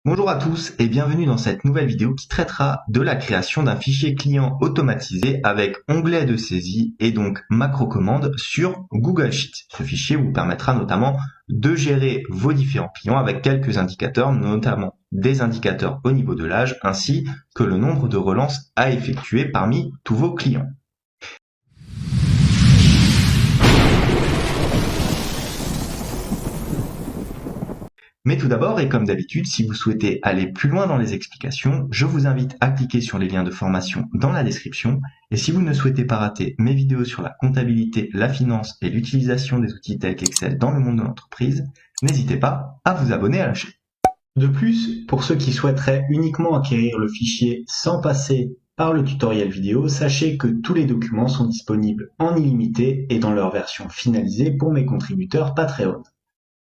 Bonjour à tous et bienvenue dans cette nouvelle vidéo qui traitera de la création d'un fichier client automatisé avec onglet de saisie et donc macro commande sur Google Sheets. Ce fichier vous permettra notamment de gérer vos différents clients avec quelques indicateurs, notamment des indicateurs au niveau de l'âge ainsi que le nombre de relances à effectuer parmi tous vos clients. Mais tout d'abord, et comme d'habitude, si vous souhaitez aller plus loin dans les explications, je vous invite à cliquer sur les liens de formation dans la description. Et si vous ne souhaitez pas rater mes vidéos sur la comptabilité, la finance et l'utilisation des outils tels qu'Excel dans le monde de l'entreprise, n'hésitez pas à vous abonner à la chaîne. De plus, pour ceux qui souhaiteraient uniquement acquérir le fichier sans passer par le tutoriel vidéo, sachez que tous les documents sont disponibles en illimité et dans leur version finalisée pour mes contributeurs Patreon.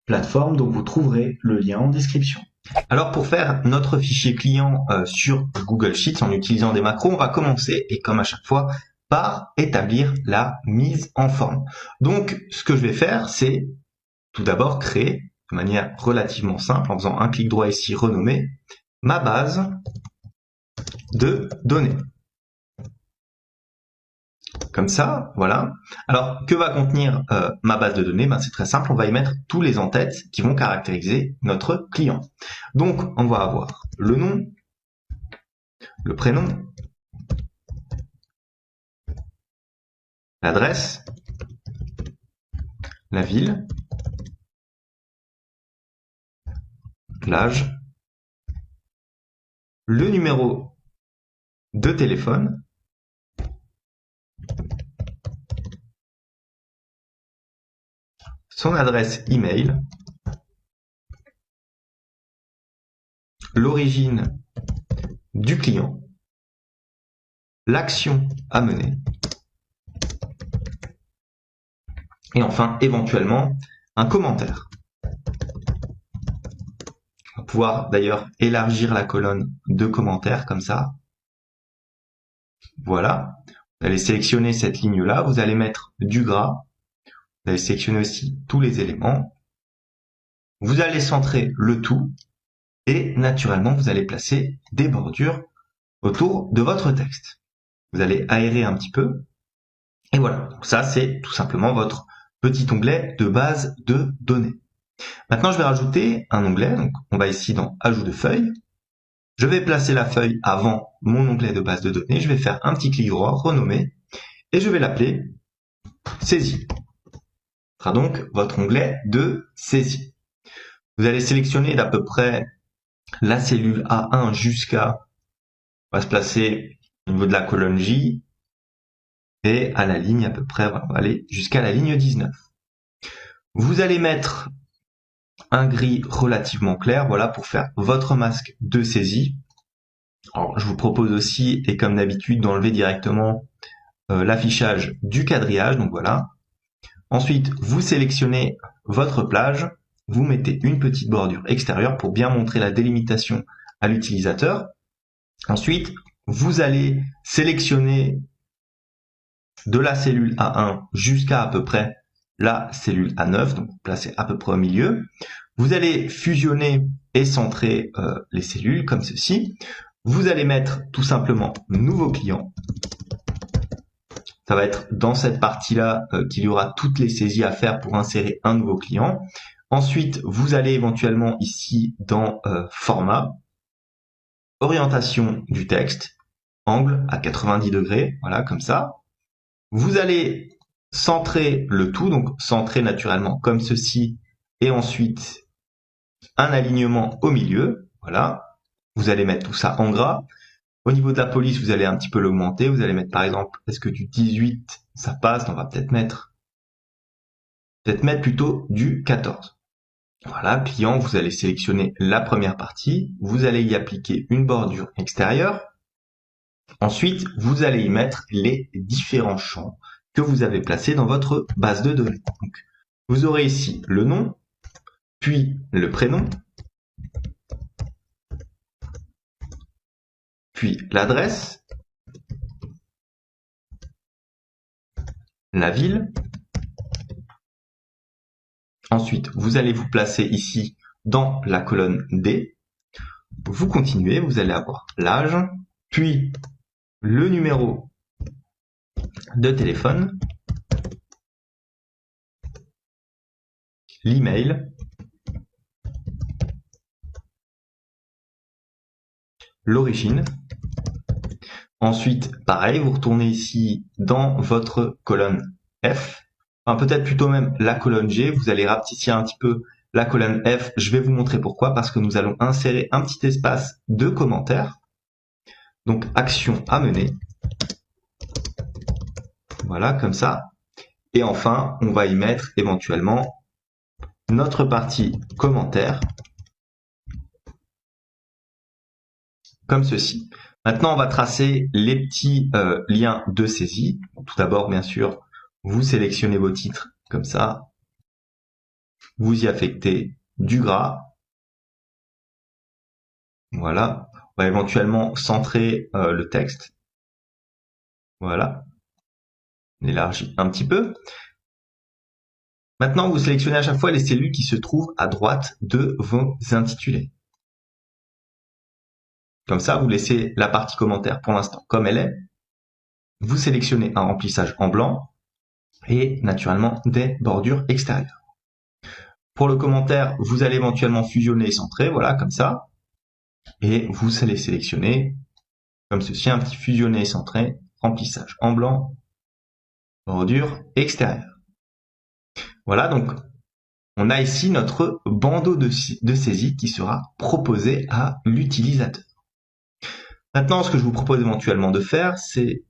Plateforme dont vous trouverez le lien en description. Alors pour faire notre fichier client sur Google Sheets en utilisant des macros, on va commencer, et comme à chaque fois, par établir la mise en forme. Donc ce que je vais faire, c'est tout d'abord créer de manière relativement simple, en faisant un clic droit ici, renommer, ma base de données. Comme ça, voilà. Alors, que va contenir ma base de données? C'est très simple, on va y mettre tous les en-têtes qui vont caractériser notre client. Donc, on va avoir le nom, le prénom, l'adresse, la ville, l'âge, le numéro de téléphone, son adresse email, l'origine du client, l'action à mener, et enfin, éventuellement, un commentaire. On va pouvoir d'ailleurs élargir la colonne de commentaires comme ça. Voilà. Vous allez sélectionner cette ligne-là, vous allez mettre du gras. Vous allez sélectionner aussi tous les éléments. Vous allez centrer le tout et naturellement, vous allez placer des bordures autour de votre texte. Vous allez aérer un petit peu. Et voilà, donc ça c'est tout simplement votre petit onglet de base de données. Maintenant, je vais rajouter un onglet. Donc, on va ici dans Ajout de feuille. Je vais placer la feuille avant mon onglet de base de données. Je vais faire un petit clic droit, renommer, et je vais l'appeler Saisie. Ce sera donc votre onglet de saisie. Vous allez sélectionner d'à peu près la cellule A1 jusqu'à, on va se placer au niveau de la colonne J, et à la ligne à peu près, on va aller jusqu'à la ligne 19. Vous allez mettre un gris relativement clair, voilà, pour faire votre masque de saisie. Alors, je vous propose aussi, et comme d'habitude, d'enlever directement l'affichage du quadrillage, donc voilà. Ensuite, vous sélectionnez votre plage, vous mettez une petite bordure extérieure pour bien montrer la délimitation à l'utilisateur. Ensuite, vous allez sélectionner de la cellule A1 jusqu'à peu près la cellule A9, donc placez à peu près au milieu. Vous allez fusionner et centrer les cellules comme ceci. Vous allez mettre tout simplement nouveau client. Ça va être dans cette partie-là qu'il y aura toutes les saisies à faire pour insérer un nouveau client. Ensuite, vous allez éventuellement ici dans format, orientation du texte, angle à 90 degrés, voilà, comme ça. Vous allez centrer le tout, donc centrer naturellement comme ceci, et ensuite un alignement au milieu, voilà. Vous allez mettre tout ça en gras. Au niveau de la police, vous allez un petit peu l'augmenter. Vous allez mettre par exemple, est-ce que du 18 ça passe? On va peut-être mettre plutôt du 14. Voilà, client, vous allez sélectionner la première partie. Vous allez y appliquer une bordure extérieure. Ensuite, vous allez y mettre les différents champs que vous avez placés dans votre base de données. Donc, vous aurez ici le nom, puis le prénom, puis l'adresse, la ville. Ensuite, vous allez vous placer ici dans la colonne D. vous continuez, vous allez avoir l'âge, puis le numéro de téléphone, l'email, l'origine. Ensuite, pareil, vous retournez ici dans votre colonne F, enfin peut-être plutôt même la colonne G, vous allez rapetisser un petit peu la colonne F, je vais vous montrer pourquoi, parce que nous allons insérer un petit espace de commentaires, donc action à mener, voilà, comme ça, et enfin, on va y mettre éventuellement notre partie commentaire, comme ceci. Maintenant, on va tracer les petits liens de saisie. Tout d'abord, bien sûr, vous sélectionnez vos titres comme ça. Vous y affectez du gras. Voilà. On va éventuellement centrer le texte. Voilà. On élargit un petit peu. Maintenant, vous sélectionnez à chaque fois les cellules qui se trouvent à droite de vos intitulés. Comme ça, vous laissez la partie commentaire pour l'instant comme elle est. Vous sélectionnez un remplissage en blanc et naturellement des bordures extérieures. Pour le commentaire, vous allez éventuellement fusionner et centrer, voilà, comme ça. Et vous allez sélectionner, comme ceci, un petit fusionner et centrer, remplissage en blanc, bordure extérieure. Voilà, donc on a ici notre bandeau de saisie qui sera proposé à l'utilisateur. Maintenant, ce que je vous propose éventuellement de faire, c'est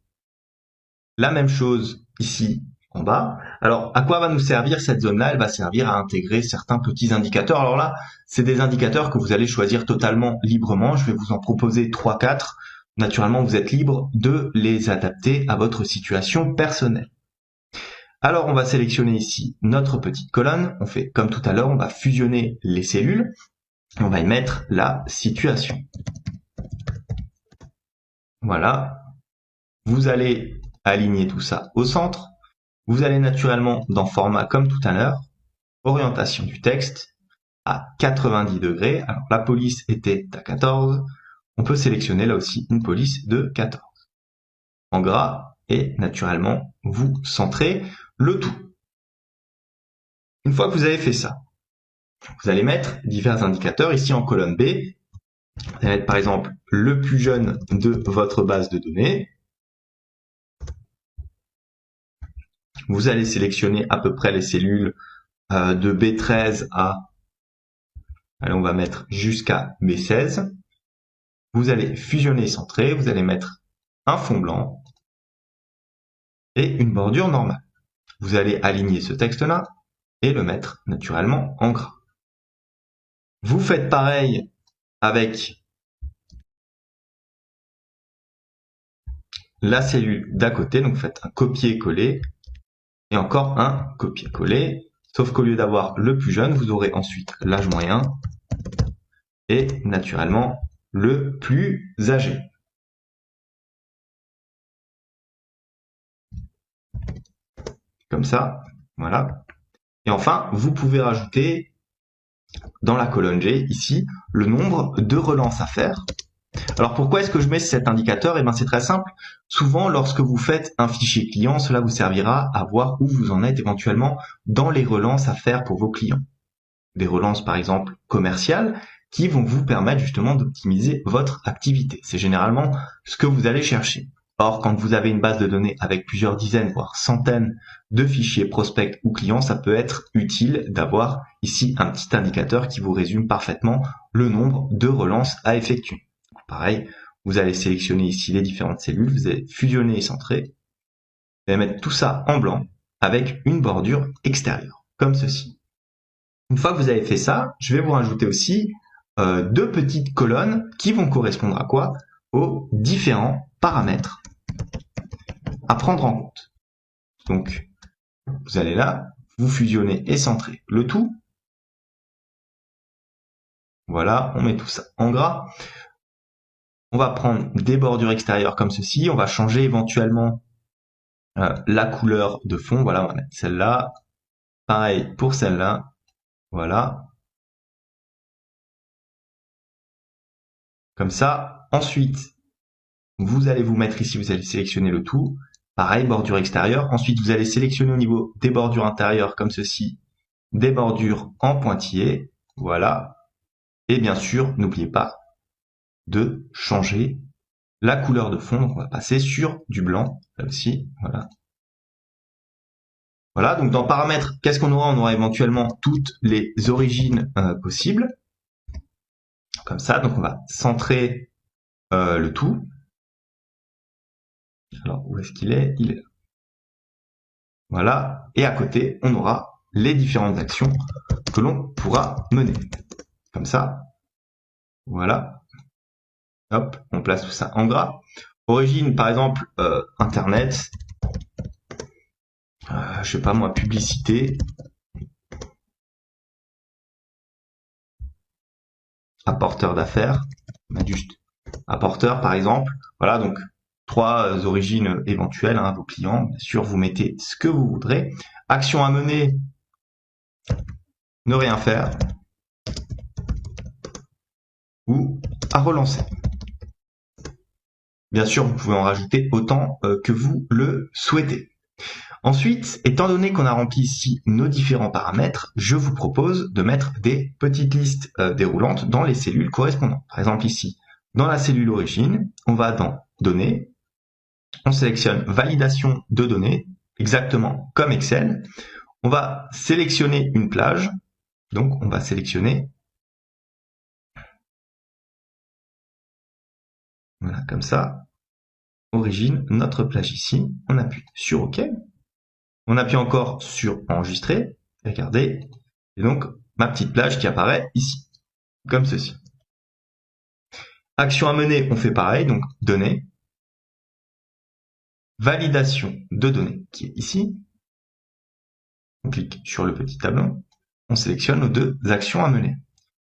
la même chose ici en bas. Alors, à quoi va nous servir cette zone-là? Elle va servir à intégrer certains petits indicateurs. Alors là, c'est des indicateurs que vous allez choisir totalement librement. Je vais vous en proposer 3-4. Naturellement, vous êtes libre de les adapter à votre situation personnelle. Alors, on va sélectionner ici notre petite colonne. On fait comme tout à l'heure, on va fusionner les cellules. Et on va y mettre la situation. Voilà. Vous allez aligner tout ça au centre. Vous allez naturellement dans format comme tout à l'heure, orientation du texte à 90 degrés. Alors la police était à 14. On peut sélectionner là aussi une police de 14. En gras et naturellement vous centrez le tout. Une fois que vous avez fait ça, vous allez mettre divers indicateurs ici en colonne B. Vous allez mettre par exemple le plus jeune de votre base de données. Vous allez sélectionner à peu près les cellules de B13 à, allez, on va mettre jusqu'à B16. Vous allez fusionner et centrer, vous allez mettre un fond blanc et une bordure normale. Vous allez aligner ce texte-là et le mettre naturellement en gras. Vous faites pareil avec la cellule d'à côté, donc vous faites un copier-coller et encore un copier-coller, sauf qu'au lieu d'avoir le plus jeune, vous aurez ensuite l'âge moyen et naturellement le plus âgé. Comme ça, voilà. Et enfin, vous pouvez rajouter dans la colonne G, ici, le nombre de relances à faire. Alors pourquoi est-ce que je mets cet indicateur? Eh bien c'est très simple. Souvent, lorsque vous faites un fichier client, cela vous servira à voir où vous en êtes éventuellement dans les relances à faire pour vos clients. Des relances par exemple commerciales qui vont vous permettre justement d'optimiser votre activité. C'est généralement ce que vous allez chercher. Or, quand vous avez une base de données avec plusieurs dizaines, voire centaines de fichiers prospects ou clients, ça peut être utile d'avoir ici un petit indicateur qui vous résume parfaitement le nombre de relances à effectuer. Pareil, vous allez sélectionner ici les différentes cellules, vous allez fusionner et centrer, vous allez mettre tout ça en blanc avec une bordure extérieure, comme ceci. Une fois que vous avez fait ça, je vais vous rajouter aussi deux petites colonnes qui vont correspondre à quoi? Aux différents paramètres à prendre en compte. Donc, vous allez là, vous fusionnez et centrez le tout. Voilà, on met tout ça en gras. On va prendre des bordures extérieures comme ceci. On va changer éventuellement la couleur de fond. Voilà, on va mettre celle-là. Pareil pour celle-là. Voilà. Comme ça, ensuite, vous allez vous mettre ici, vous allez sélectionner le tout. Pareil, bordure extérieure. Ensuite, vous allez sélectionner au niveau des bordures intérieures, comme ceci, des bordures en pointillés. Voilà. Et bien sûr, n'oubliez pas de changer la couleur de fond. Donc, on va passer sur du blanc, là aussi. Voilà. Voilà, donc dans paramètres, qu'est-ce qu'on aura? On aura éventuellement toutes les origines possibles. Comme ça, donc on va centrer le tout. Alors, où est-ce qu'il est? Il est là. Voilà, et à côté, on aura les différentes actions que l'on pourra mener. Comme ça, voilà. Hop, on place tout ça en gras. Origine, par exemple, Internet. Je sais pas moi, publicité. Apporteur d'affaires. On a juste apporteur, par exemple. Voilà, donc 3 origines éventuelles à vos clients. Bien sûr, vous mettez ce que vous voudrez. Action à mener, ne rien faire. Ou à relancer. Bien sûr, vous pouvez en rajouter autant que vous le souhaitez. Ensuite, étant donné qu'on a rempli ici nos différents paramètres, je vous propose de mettre des petites listes déroulantes dans les cellules correspondantes. Par exemple ici, dans la cellule origine, on va dans Données, on sélectionne Validation de données, exactement comme Excel. On va sélectionner une plage, donc on va sélectionner, voilà, comme ça, Origine, notre plage ici, on appuie sur OK. On appuie encore sur Enregistrer, regardez, et donc ma petite plage qui apparaît ici, comme ceci. Action à mener, on fait pareil, donc Données, Validation de données, qui est ici. On clique sur le petit tableau, on sélectionne nos 2 actions à mener.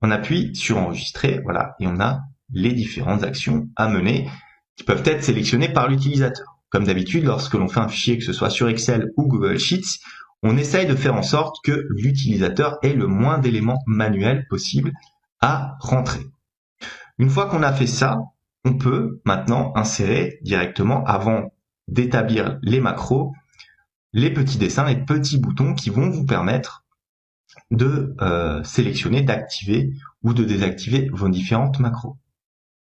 On appuie sur Enregistrer, voilà, et on a les différentes actions à mener qui peuvent être sélectionnées par l'utilisateur. Comme d'habitude, lorsque l'on fait un fichier, que ce soit sur Excel ou Google Sheets, on essaye de faire en sorte que l'utilisateur ait le moins d'éléments manuels possible à rentrer. Une fois qu'on a fait ça, on peut maintenant insérer directement, avant d'établir les macros, les petits dessins, les petits boutons qui vont vous permettre de sélectionner, d'activer ou de désactiver vos différentes macros.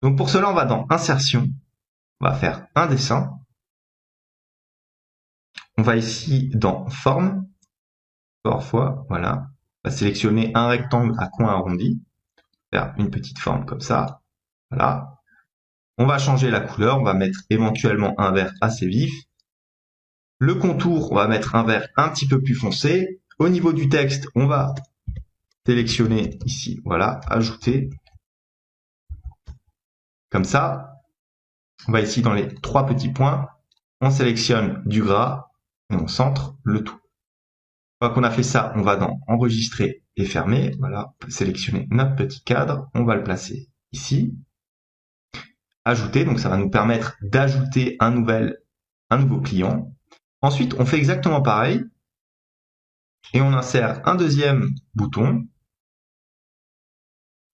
Donc pour cela, on va dans Insertion, on va faire un dessin. On va ici dans Forme, parfois, voilà. On va sélectionner un rectangle à coin arrondi, faire une petite forme comme ça, voilà. On va changer la couleur, on va mettre éventuellement un vert assez vif. Le contour, on va mettre un vert un petit peu plus foncé. Au niveau du texte, on va sélectionner ici, voilà, ajouter. Comme ça, on va ici dans les 3 petits points, on sélectionne du gras et on centre le tout. Une fois qu'on a fait ça, on va dans Enregistrer et fermer. Voilà, on peut sélectionner notre petit cadre, on va le placer ici. Ajouter, donc ça va nous permettre d'ajouter un nouveau client. Ensuite, on fait exactement pareil et on insère un deuxième bouton.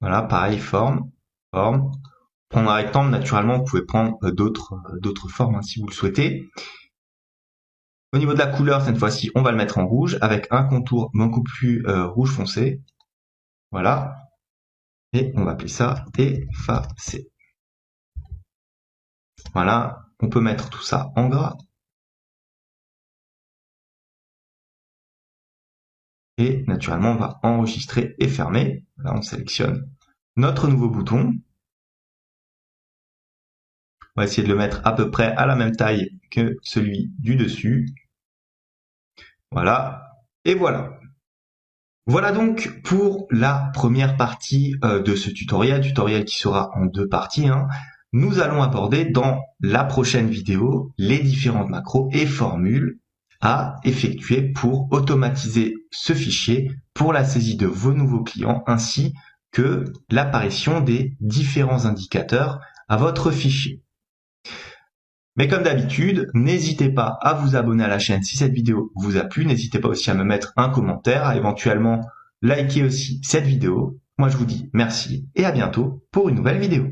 Voilà, pareil, forme. Prendre un rectangle, naturellement, vous pouvez prendre d'autres formes si vous le souhaitez. Au niveau de la couleur, cette fois-ci, on va le mettre en rouge avec un contour beaucoup plus rouge foncé. Voilà. Et on va appeler ça effacer. Voilà. On peut mettre tout ça en gras. Et naturellement, on va enregistrer et fermer. Là, on sélectionne notre nouveau bouton. On va essayer de le mettre à peu près à la même taille que celui du dessus. Voilà. Et voilà. Voilà donc pour la première partie de ce tutoriel qui sera en 2 parties. Nous allons aborder dans la prochaine vidéo les différentes macros et formules à effectuer pour automatiser ce fichier pour la saisie de vos nouveaux clients ainsi que l'apparition des différents indicateurs à votre fichier. Mais comme d'habitude, n'hésitez pas à vous abonner à la chaîne si cette vidéo vous a plu. N'hésitez pas aussi à me mettre un commentaire, à éventuellement liker aussi cette vidéo. Moi, je vous dis merci et à bientôt pour une nouvelle vidéo.